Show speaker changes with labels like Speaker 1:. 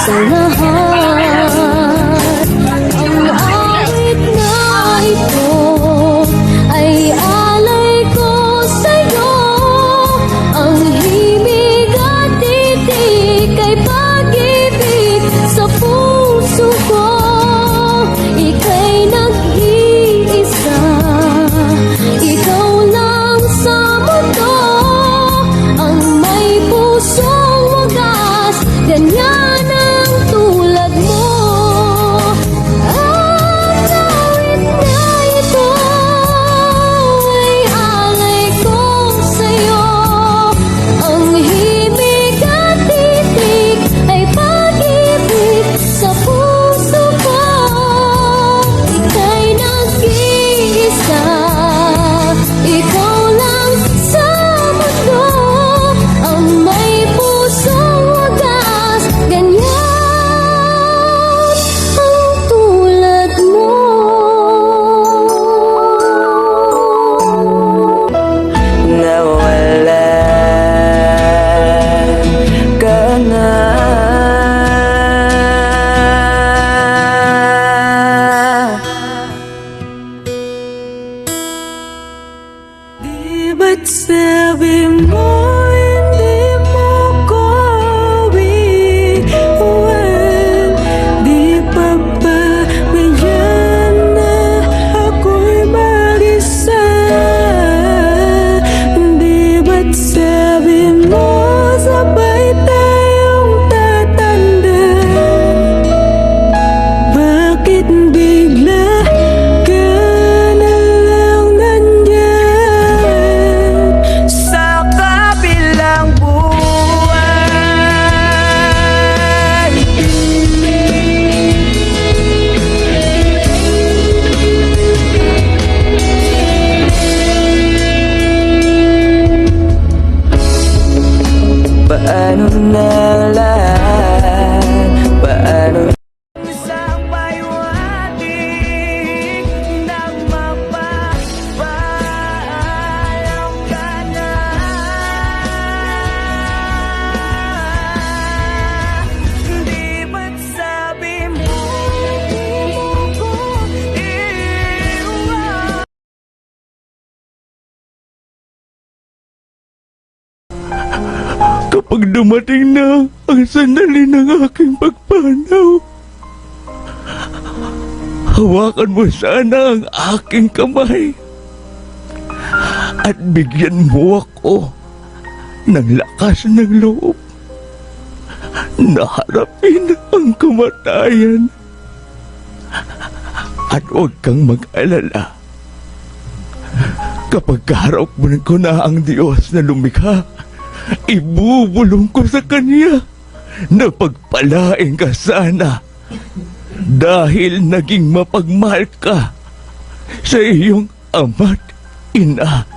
Speaker 1: sa lahat. Ang awit na ito ay alay ko sa'yo. Ang himig at titik ay pag-ibig sa puso ko. Ika'y nag-iisa, ikaw lang sa mundo. Ang may pusong wagas, ganyan ang tulad mo. Ang awit na ito ay alay ko sa'yo. Ang himig at titik ay pag-ibig sa puso ko. Ika'y nag-iisa, ikaw lang sa mundo. Ang may pusong wagas, ganyan ang tulad mo.
Speaker 2: Nawalan ka na. Di ba't sabi mo hindi mo ko iwan? Di pa ba ganyan na ako'y mag-isa? Di ba't sabi mo sabay tayong tatanda? Bakit bigla ka na lang nandyan sa kabilang buwan? Paano na lang? Paano isang paywating nang mapapaalam ka na? Di ba't sabi mo hindi mo ko iwan? Kapag dumating na ang sandali ng aking pagpanaw, hawakan mo sana ang aking kamay at bigyan mo ako ng lakas ng loob na harapin ang kamatayan. At huwag kang mag-alala. Kapag kaharap mo ko na ang Diyos na lumikha, ibubulong ko sa Kanya na pagpalain ka sana dahil naging mapagmahal ka sa iyong ama't ina.